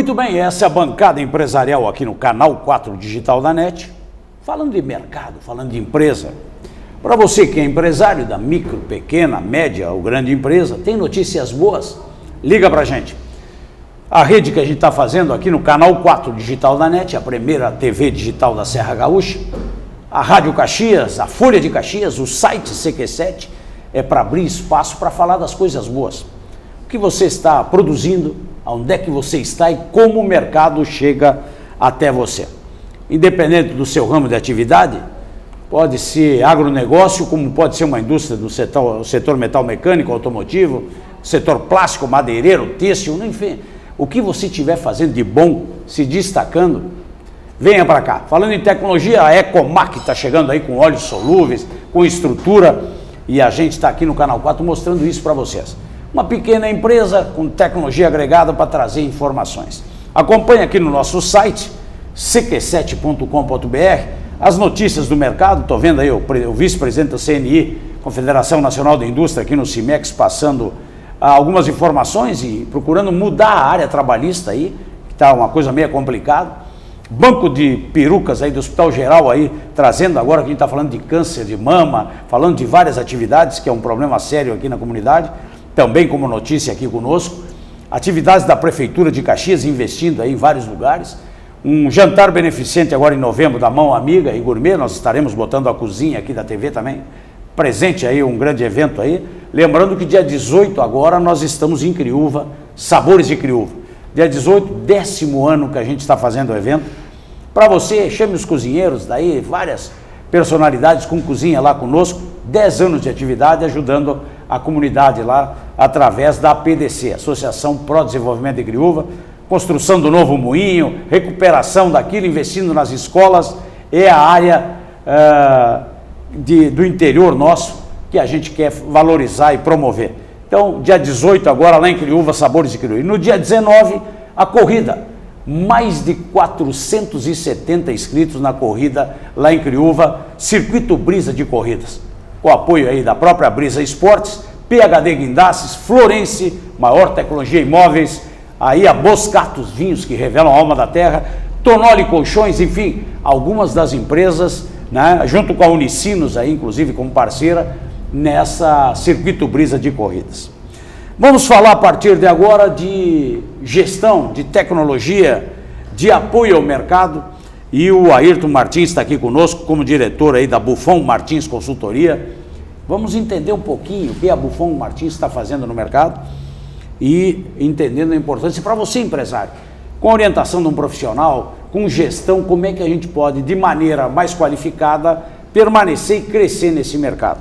Muito bem, essa é a bancada empresarial aqui no Canal 4 Digital da NET, falando de mercado, falando de empresa. Para você que é empresário da micro, pequena, média ou grande empresa, tem notícias boas? Liga para a gente. A rede que a gente está fazendo aqui no Canal 4 Digital da NET, a primeira TV digital da Serra Gaúcha, a Rádio Caxias, a Folha de Caxias, o site CQ7, é para abrir espaço para falar das coisas boas. O que você está produzindo, onde é que você está e como o mercado chega até você. Independente do seu ramo de atividade, pode ser agronegócio, como pode ser uma indústria do setor metal mecânico, automotivo, setor plástico, madeireiro, têxtil, enfim. O que você estiver fazendo de bom, se destacando, venha para cá. Falando em tecnologia, a Ecomac está chegando aí com óleos solúveis, com estrutura, e a gente está aqui no Canal 4 mostrando isso para vocês. Uma pequena empresa com tecnologia agregada para trazer informações. Acompanhe aqui no nosso site, cq7.com.br, as notícias do mercado. Estou vendo aí o vice-presidente da CNI, Confederação Nacional da Indústria, aqui no CIMEX, passando algumas informações e procurando mudar a área trabalhista aí, que está uma coisa meio complicada. Banco de perucas aí do Hospital Geral aí, trazendo agora que a gente está falando de câncer de mama, falando de várias atividades, que é um problema sério aqui na comunidade, também como notícia aqui conosco. Atividades da Prefeitura de Caxias investindo aí em vários lugares. Um jantar beneficente agora em novembro da Mão Amiga e Gourmet, nós estaremos botando a cozinha aqui da TV também, presente aí, um grande evento aí. Lembrando que dia 18 agora nós estamos em Criúva, Sabores de Criúva. Dia 18, 10º ano que a gente está fazendo o evento. Para você, chame os cozinheiros daí, várias personalidades com cozinha lá conosco, 10 anos de atividade ajudando a comunidade lá através da APDC, Associação Pro Desenvolvimento de Criúva, construção do novo moinho, recuperação daquilo, investindo nas escolas, é a área do interior nosso que a gente quer valorizar e promover. Então, dia 18 agora lá em Criúva, Sabores de Criúva. E no dia 19, a corrida. Mais de 470 inscritos na corrida lá em Criúva, Circuito Brisa de Corridas. Com o apoio aí da própria Brisa Esportes, PHD Guindastes, Florense, maior tecnologia imóveis, aí a Boscatos Vinhos, que revelam a alma da terra, Tonoli Colchões, enfim, algumas das empresas, né, junto com a Unicinos aí, inclusive como parceira, nessa Circuito Brisa de Corridas. Vamos falar a partir de agora de gestão, de tecnologia, de apoio ao mercado, e o Ayrton Martins está aqui conosco como diretor aí da Buffon Martins Consultoria. Vamos entender um pouquinho o que a Buffon Martins está fazendo no mercado e entendendo a importância para você, empresário, com orientação de um profissional, com gestão, como é que a gente pode, de maneira mais qualificada, permanecer e crescer nesse mercado.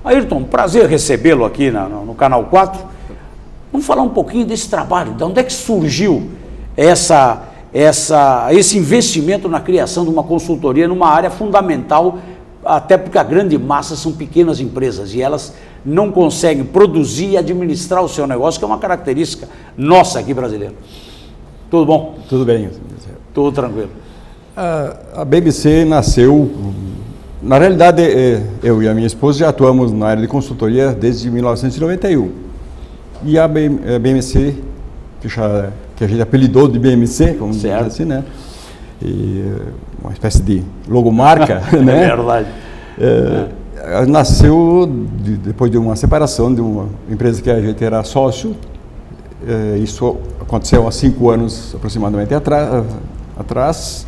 Ayrton, prazer recebê-lo aqui no Canal 4. Vamos falar um pouquinho desse trabalho, de onde é que surgiu esse investimento na criação de uma consultoria numa área fundamental, até porque a grande massa são pequenas empresas e elas não conseguem produzir e administrar o seu negócio, que é uma característica nossa aqui brasileira. Tudo bom? Tudo bem. Tudo tranquilo. A BBC nasceu, na realidade, eu e a minha esposa já atuamos na área de consultoria desde 1991. E a BMC, que a gente apelidou de BMC, como diz assim, né? E uma espécie de logomarca, né? É verdade. Nasceu depois de uma separação de uma empresa que a gente era sócio. Isso aconteceu há 5 anos aproximadamente atrás.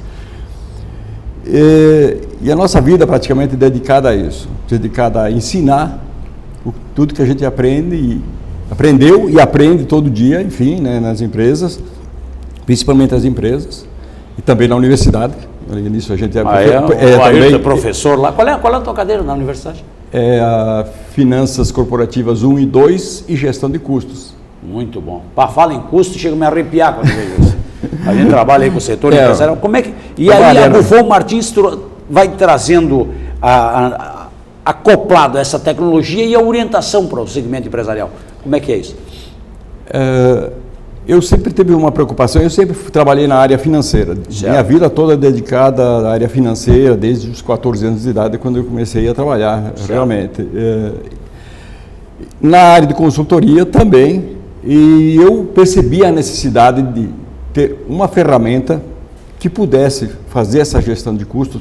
E a nossa vida praticamente dedicada a isso, dedicada a ensinar tudo que a gente aprendeu e aprende todo dia, enfim, né, nas empresas, principalmente as empresas, e também na universidade. Além disso, a gente também professor lá. Qual é a tua cadeira na universidade? É a Finanças Corporativas 1 e 2 e Gestão de Custos. Muito bom. Fala em custo, chega a me arrepiar quando vejo isso. A gente trabalha aí com o setor empresarial. Como é que... E aí a Buffon Martins vai trazendo acoplado essa tecnologia e a orientação para o segmento empresarial. Como é que é isso? Eu sempre tive uma preocupação, eu sempre trabalhei na área financeira. Certo. Minha vida toda dedicada à área financeira, desde os 14 anos de idade, quando eu comecei a trabalhar, certo, realmente. Na área de consultoria também, e eu percebi a necessidade ter uma ferramenta que pudesse fazer essa gestão de custos,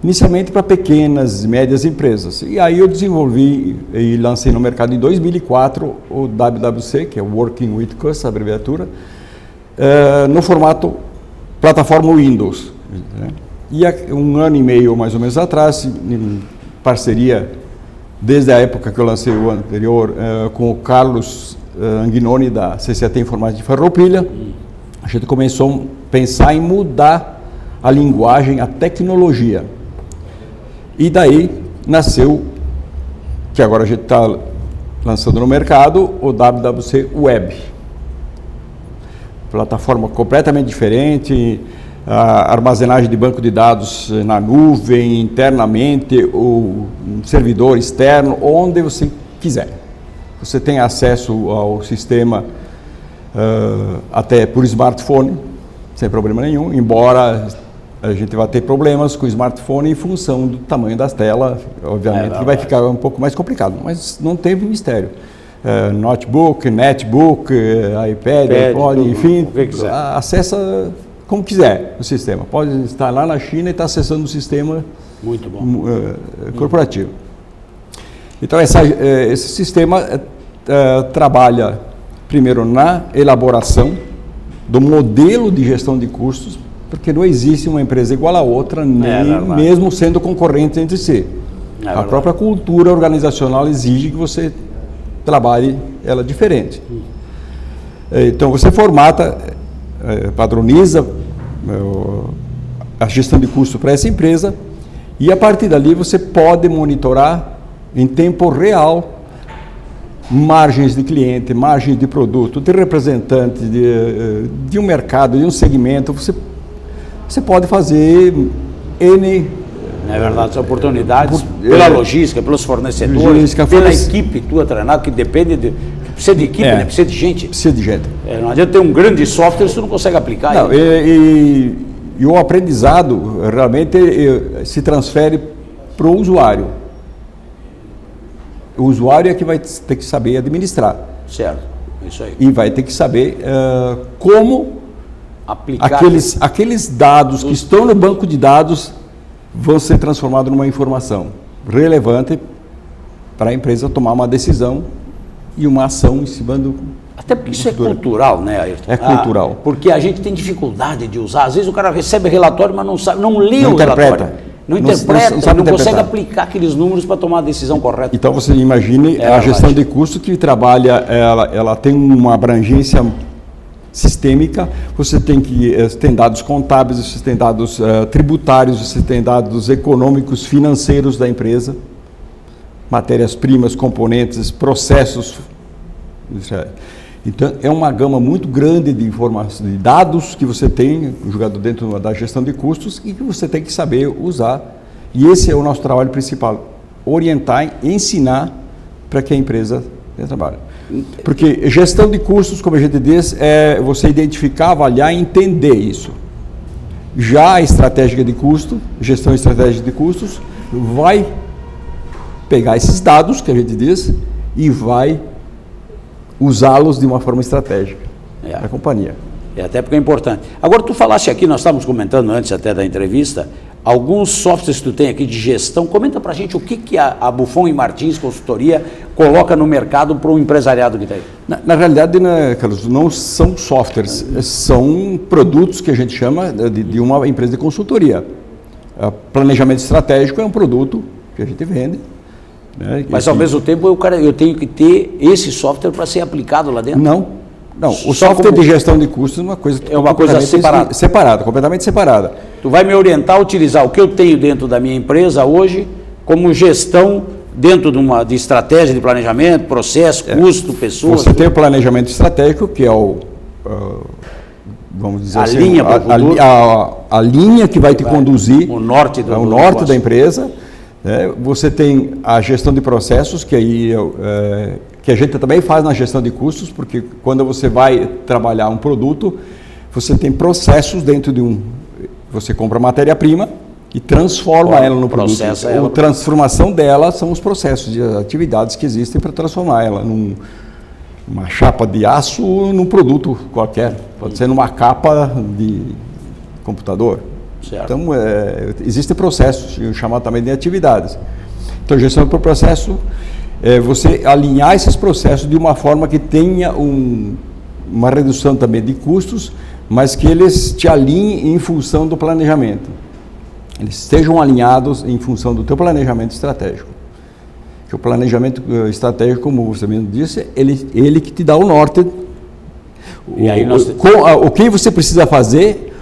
inicialmente para pequenas e médias empresas. E aí eu desenvolvi e lancei no mercado em 2004 o WWC, que é o Working with Costs, a abreviatura, no formato plataforma Windows. Né? E há um ano e meio, mais ou menos atrás, em parceria, desde a época que eu lancei o anterior, com o Carlos Anguinoni, da CCT Informática de Farroupilha, a gente começou a pensar em mudar a linguagem, a tecnologia. E daí nasceu, que agora a gente está lançando no mercado, o WWC Web. Plataforma completamente diferente, a armazenagem de banco de dados na nuvem, internamente, o servidor externo, onde você quiser. Você tem acesso ao sistema até por smartphone, sem problema nenhum, embora a gente vai ter problemas com o smartphone em função do tamanho das telas, obviamente que vai ficar um pouco mais complicado, mas não teve mistério. Notebook, netbook, iPad, iPod, enfim, acessa como quiser o sistema. Pode estar lá na China e estar acessando o sistema muito bom. Corporativo. Então, esse sistema trabalha primeiro na elaboração do modelo de gestão de custos, porque não existe uma empresa igual a outra, nem mesmo sendo concorrente entre si. A própria cultura organizacional exige que você trabalhe ela diferente. Então, você formata, padroniza a gestão de custo para essa empresa e, a partir dali, você pode monitorar em tempo real margens de cliente, margens de produto, de representante, de um mercado, de um segmento. Você pode fazer N... É verdade, as oportunidades pela logística, pelos fornecedores, pela equipe tua treinada, que depende de... Precisa de equipe, né? Precisa de gente. Precisa de gente. Não adianta ter um grande software se tu não consegue aplicar. Não, e o aprendizado realmente se transfere para o usuário. O usuário é que vai ter que saber administrar. Certo, isso aí. E vai ter que saber como aplicar aqueles dados que estão no banco de dados vão ser transformados numa informação relevante para a empresa tomar uma decisão e uma ação em cima do... Até porque isso é cultural, né, Ayrton? É cultural. Porque a gente tem dificuldade de usar. Às vezes o cara recebe relatório, mas não sabe, não lê o relatório. Não interpreta, não consegue aplicar aqueles números para tomar a decisão correta. Então você imagine a gestão de custo que trabalha, ela tem uma abrangência sistêmica, você tem dados contábeis, você tem dados tributários, você tem dados econômicos, financeiros da empresa, matérias-primas, componentes, processos. Então, é uma gama muito grande de informações, de dados que você tem jogado dentro da gestão de custos e que você tem que saber usar. E esse é o nosso trabalho principal, orientar, ensinar para que a empresa trabalhe. Porque gestão de custos, como a gente diz, é você identificar, avaliar e entender isso. Já a estratégia de custo, gestão estratégica de custos, vai pegar esses dados que a gente diz e vai usá-los de uma forma estratégica para a companhia. Até porque é importante. Agora, tu falaste aqui, nós estávamos comentando antes até da entrevista, alguns softwares que tu tem aqui de gestão. Comenta para a gente o que a Buffon e Martins Consultoria coloca no mercado para o empresariado que está aí. Na realidade, né, Carlos, não são softwares, são produtos que a gente chama de uma empresa de consultoria. Planejamento estratégico é um produto que a gente vende. Né, mas ao mesmo tempo eu tenho que ter esse software para ser aplicado lá dentro? Não. O software de gestão de custos é uma coisa separada, completamente separada. Tu vai me orientar a utilizar o que eu tenho dentro da minha empresa hoje como gestão dentro de estratégia de planejamento, processo, custo, pessoas. Você tem o planejamento estratégico, que é vamos dizer assim, a linha que vai te conduzir, o norte da empresa. Você tem a gestão de processos, que aí que a gente também faz na gestão de custos, porque quando você vai trabalhar um produto, você tem processos dentro de você compra matéria-prima e transforma ela no produto. A transformação dela são os processos de atividades que existem para transformar ela uma chapa de aço num produto qualquer, pode ser numa capa de computador. Certo. Então, existem processos, chamados também de atividades. Então, gestão por processo é você alinhar esses processos de uma forma que tenha uma redução também de custos, mas que eles te alinhem em função do planejamento. Eles estejam alinhados em função do teu planejamento estratégico. Que o planejamento estratégico, como você mesmo disse, ele que te dá o norte, E aí o que você precisa fazer,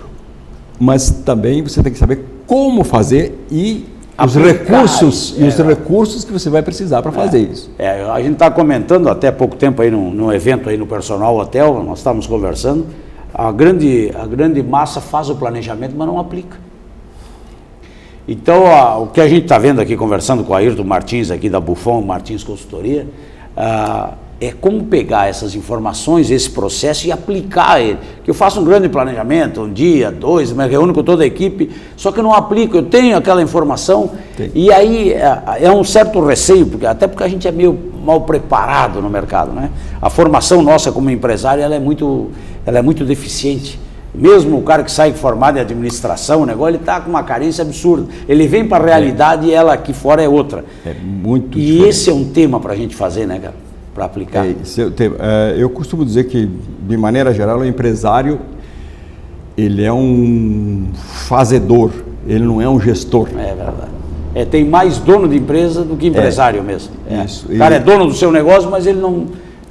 mas também você tem que saber como fazer e os recursos que você vai precisar para fazer isso. A gente está comentando até há pouco tempo aí num evento aí no Personal Hotel, nós estávamos conversando, a grande massa faz o planejamento, mas não aplica. Então, o que a gente está vendo aqui, conversando com o Ayrton Martins aqui da Buffon Martins Consultoria, é como pegar essas informações, esse processo e aplicar ele. Que eu faço um grande planejamento, um dia, 2, me reúno com toda a equipe, só que eu não aplico, eu tenho aquela informação. Sim. E aí é um certo receio, até porque a gente é meio mal preparado no mercado, né? A formação nossa como empresário, ela é muito deficiente. Mesmo o cara que sai formado em administração, o negócio, ele está com uma carência absurda. Ele vem para a realidade e ela aqui fora é outra. É muito E diferente. Esse é um tema para a gente fazer, né, cara? Para aplicar. Eu costumo dizer que, de maneira geral, o empresário, ele é um fazedor, ele não é um gestor. É verdade. Tem mais dono de empresa do que empresário mesmo. Isso. O cara é dono do seu negócio, mas ele não...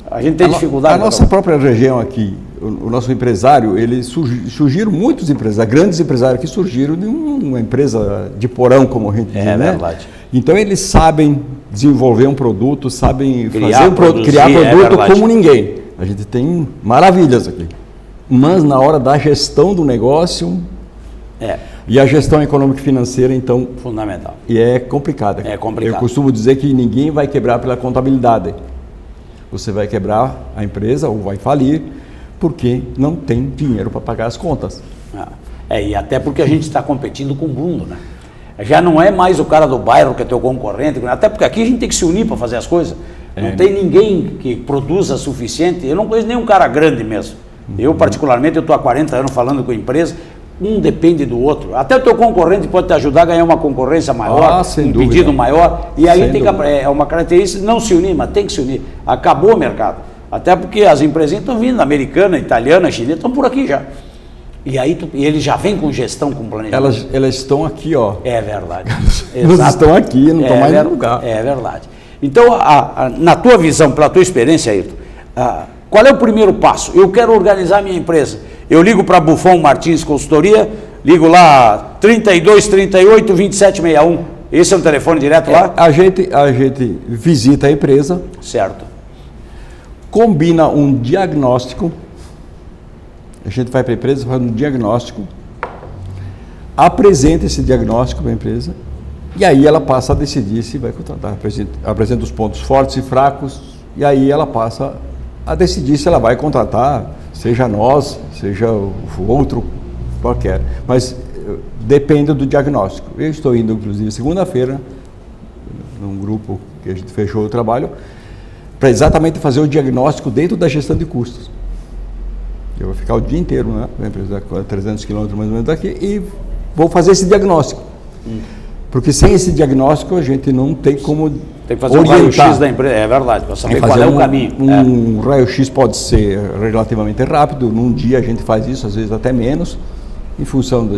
A gente tem dificuldade. A nossa própria região aqui, o nosso empresário, surgiram muitos empresários, grandes empresários que surgiram de uma empresa de porão, como a gente diz, né? É verdade. Então eles sabem desenvolver um produto, sabem criar produto como ninguém. A gente tem maravilhas aqui. Mas na hora da gestão do negócio... E a gestão econômica e financeira, então... Fundamental. E é complicada. É complicado. Eu costumo dizer que ninguém vai quebrar pela contabilidade. Você vai quebrar a empresa ou vai falir porque não tem dinheiro para pagar as contas. E até porque a gente está competindo com o mundo, né? Já não é mais o cara do bairro que é teu concorrente, até porque aqui a gente tem que se unir para fazer as coisas. Não tem ninguém que produza suficiente. Eu não conheço nenhum cara grande mesmo. Eu, particularmente, estou há 40 anos falando com empresa, um depende do outro. Até o teu concorrente pode te ajudar a ganhar uma concorrência maior, pedido maior. E aí é uma característica não se unir, mas tem que se unir. Acabou o mercado. Até porque as empresas estão vindo, americana, italiana, chinesa, estão por aqui já. E aí eles já vêm com gestão, com planejamento. Elas estão aqui, ó. É verdade. Elas estão aqui, não estão mais no lugar. É verdade. Então, na tua visão, pela tua experiência, Ayrton, qual é o primeiro passo? Eu quero organizar minha empresa. Eu ligo para a Buffon Martins Consultoria, ligo lá 32 38 27 61. Esse é um telefone direto lá? A gente visita a empresa. Certo. Combina um diagnóstico. A gente vai para a empresa, faz um diagnóstico, apresenta esse diagnóstico para a empresa e aí ela passa a decidir se vai contratar. Apresenta os pontos fortes e fracos e aí ela passa a decidir se ela vai contratar, seja nós, seja o outro, qualquer. Mas depende do diagnóstico. Eu estou indo, inclusive, segunda-feira, num grupo que a gente fechou o trabalho, para exatamente fazer o diagnóstico dentro da gestão de custos. Eu vou ficar o dia inteiro, né? A empresa a 300 quilômetros mais ou menos daqui e vou fazer esse diagnóstico. Porque sem esse diagnóstico a gente não tem como tem que fazer um raio-x da empresa, é verdade, para saber qual é o caminho. Um raio-x pode ser relativamente rápido, num dia a gente faz isso, às vezes até menos, em função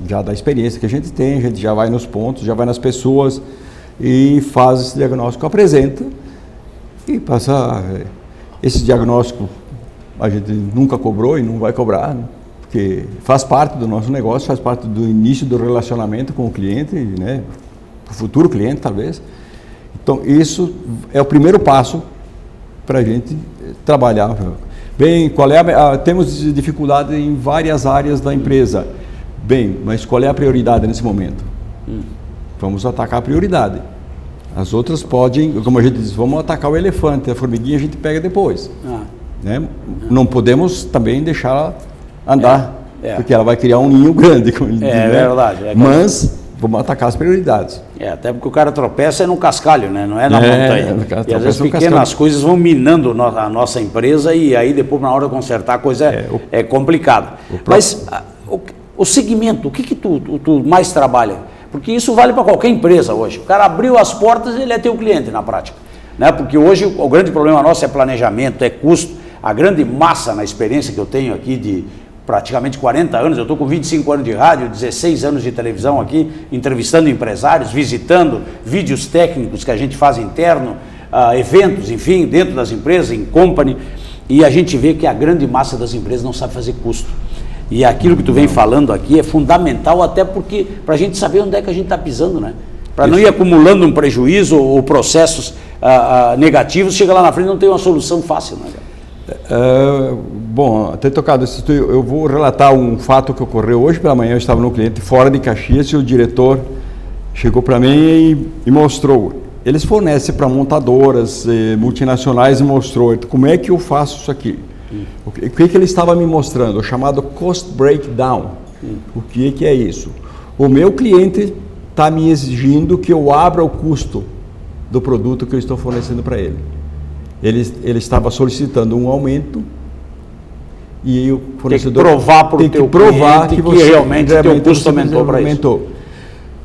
já da experiência que a gente tem, a gente já vai nos pontos, já vai nas pessoas e faz esse diagnóstico, apresenta e passa esse diagnóstico. A gente nunca cobrou e não vai cobrar, né? Porque faz parte do nosso negócio, faz parte do início do relacionamento com o cliente, né? O futuro cliente, talvez. Então, isso é o primeiro passo para a gente trabalhar. Bem, temos dificuldade em várias áreas da empresa. Bem, mas qual é a prioridade nesse momento? Vamos atacar a prioridade. As outras podem, como a gente diz, vamos atacar o elefante, a formiguinha a gente pega depois. Né? Não podemos também deixá-la andar, porque ela vai criar um ninho grande. Como diz, né? Verdade. Mas vamos atacar as prioridades. Até porque o cara tropeça no cascalho, né? Não é na montanha. E às vezes pequenas coisas vão minando a nossa empresa e aí depois na hora de consertar a coisa é complicada. Mas o segmento, o que tu mais trabalha? Porque isso vale para qualquer empresa hoje. O cara abriu as portas, ele é teu cliente na prática. Né? Porque hoje o grande problema nosso é planejamento, é custo. A grande massa na experiência que eu tenho aqui de praticamente 40 anos, eu estou com 25 anos de rádio, 16 anos de televisão aqui, entrevistando empresários, visitando vídeos técnicos que a gente faz interno, eventos, enfim, dentro das empresas, em company, e a gente vê que a grande massa das empresas não sabe fazer custo. E aquilo que tu vem falando aqui é fundamental, até porque para a gente saber onde é que a gente está pisando, né? Para não ir acumulando um prejuízo ou processos negativos, chega lá na frente e não tem uma solução fácil, né? Bom, até tocado isso, eu vou relatar um fato que ocorreu hoje pela manhã. Eu estava no cliente fora de Caxias e o diretor chegou para mim e mostrou. Eles fornecem para montadoras multinacionais e mostrou como é que eu faço isso aqui. O que ele estava me mostrando? O chamado cost breakdown. O que é isso? O meu cliente está me exigindo que eu abra o custo do produto que eu estou fornecendo para ele. Ele estava solicitando um aumento e o fornecedor tem que provar que realmente o teu custo aumentou para isso.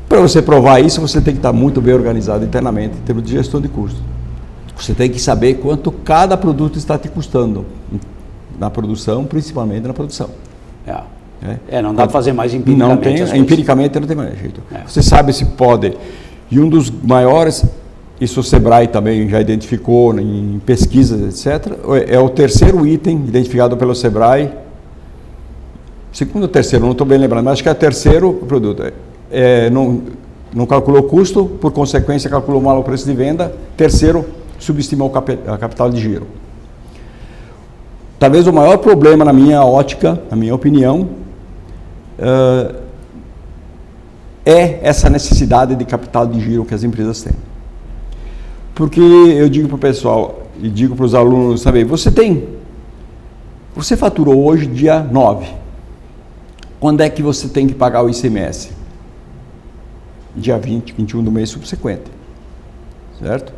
Para você provar isso, você tem que estar muito bem organizado internamente em termos de gestão de custos. Você tem que saber quanto cada produto está te custando na produção, principalmente na produção. Não dá para fazer mais empiricamente. Empiricamente não tem mais jeito. Você sabe se pode. E um dos maiores, isso o Sebrae também já identificou em pesquisas, etc., é o terceiro item identificado pelo Sebrae. Segundo ou terceiro, não estou bem lembrando, mas acho que é o terceiro produto. Não calculou custo, por consequência calculou mal o preço de venda. Terceiro, subestimou a capital de giro. Talvez o maior problema na minha ótica, na minha opinião, é essa necessidade de capital de giro que as empresas têm. Porque eu digo para o pessoal e digo para os alunos também, você faturou hoje dia 9. Quando é que você tem que pagar o ICMS? Dia 20, 21 do mês subsequente. Certo?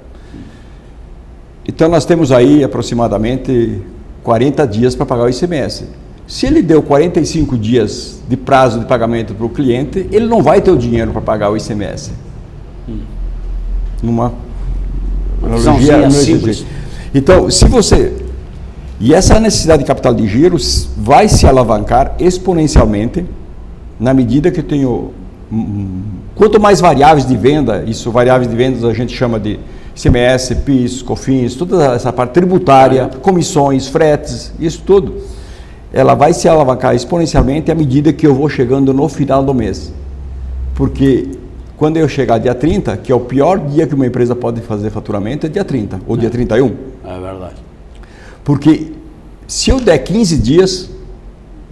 Então nós temos aí aproximadamente 40 dias para pagar o ICMS. Se ele deu 45 dias de prazo de pagamento para o cliente, ele não vai ter o dinheiro para pagar o ICMS. Numa analogia simples. Então, e essa necessidade de capital de giro vai se alavancar exponencialmente na medida que eu tenho, quanto mais variáveis de venda, variáveis de vendas a gente chama de ICMS, PIS, COFINS, toda essa parte tributária, comissões, fretes, isso tudo, ela vai se alavancar exponencialmente à medida que eu vou chegando no final do mês. Porque quando eu chegar dia 30, que é o pior dia que uma empresa pode fazer faturamento, é dia 30 ou dia 31. É verdade. Porque se eu der 15 dias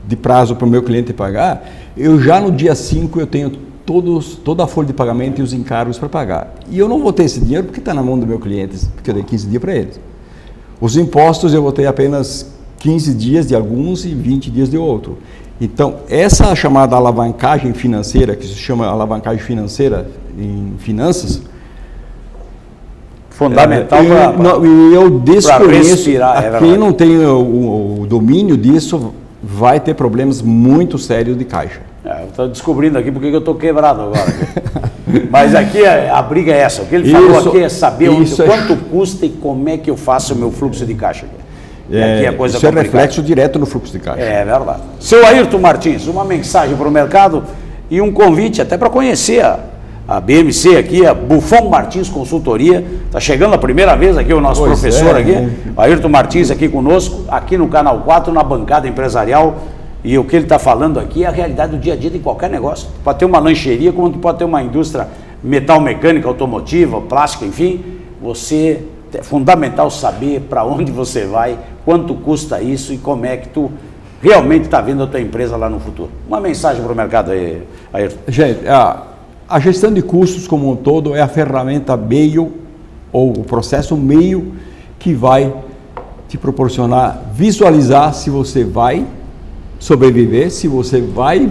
de prazo para o meu cliente pagar, eu já no dia 5 eu tenho toda a folha de pagamento e os encargos para pagar. E eu não vou ter esse dinheiro porque está na mão do meu cliente, porque eu dei 15 dias para eles. Os impostos eu vou ter apenas 15 dias de alguns e 20 dias de outro. Então, essa chamada alavancagem financeira, que se chama alavancagem financeira em finanças, fundamental eu desconheço, quem não tem o domínio disso vai ter problemas muito sérios de caixa. Eu estou descobrindo aqui porque eu estou quebrado agora. Mas aqui a briga é essa. O que ele falou aqui é saber quanto custa e como é que eu faço o meu fluxo de caixa. Aqui a coisa isso é reflexo direto no fluxo de caixa. É verdade. Seu Ayrton Martins, uma mensagem para o mercado e um convite até para conhecer a BMC aqui, a Buffon Martins Consultoria. Está chegando a primeira vez aqui o nosso professor aqui, Ayrton Martins aqui conosco, aqui no Canal 4, na bancada empresarial. E o que ele está falando aqui é a realidade do dia a dia de qualquer negócio. Pode ter uma lancheria, como pode ter uma indústria metal mecânica, automotiva, plástica, enfim. É fundamental saber para onde você vai, quanto custa isso e como é que tu realmente está vendo a tua empresa lá no futuro. Uma mensagem para o mercado aí, Ayrton. Gente, a gestão de custos como um todo é a ferramenta meio, ou o processo meio, que vai te proporcionar visualizar se você vai sobreviver, se você vai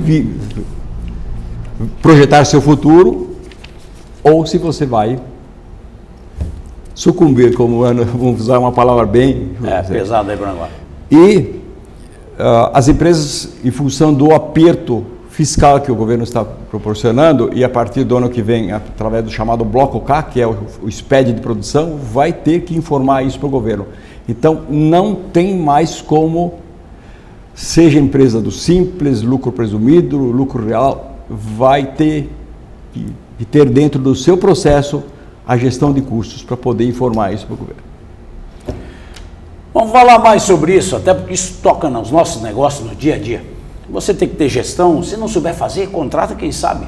projetar seu futuro, ou se você vai sucumbir, como vamos usar uma palavra bem pesada aí para agora. E as empresas, em função do aperto fiscal que o governo está proporcionando, e a partir do ano que vem, através do chamado Bloco K, que é o SPED de produção, vai ter que informar isso para o governo. Então, não tem mais como, seja empresa do simples, lucro presumido, lucro real, vai ter que ter dentro do seu processo a gestão de custos para poder informar isso para o governo. Vamos falar mais sobre isso, até porque isso toca nos nossos negócios no dia a dia. Você tem que ter gestão, se não souber fazer, contrata quem sabe.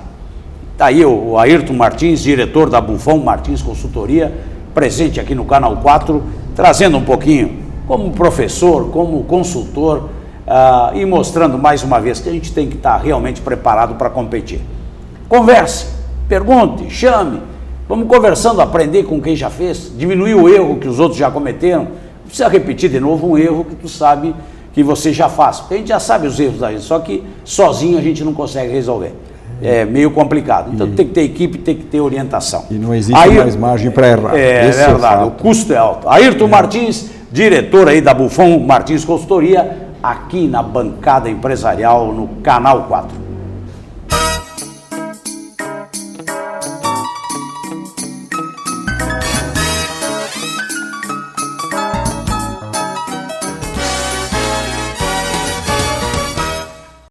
Está aí o Ayrton Martins, diretor da Bufão Martins Consultoria, presente aqui no Canal 4, trazendo um pouquinho como professor, como consultor, e mostrando mais uma vez que a gente tem que estar realmente preparado para competir. Converse, pergunte, chame, vamos conversando, aprender com quem já fez, diminuir o erro que os outros já cometeram. Não precisa repetir de novo um erro que tu sabe que você já faz, porque a gente já sabe os erros da gente, só que sozinho a gente não consegue resolver. É meio complicado. Então tem que ter equipe, tem que ter orientação. E não existe mais margem para errar. É verdade, o custo é alto. Ayrton Martins, diretor aí da Bufão Martins Consultoria, aqui na bancada empresarial no Canal 4.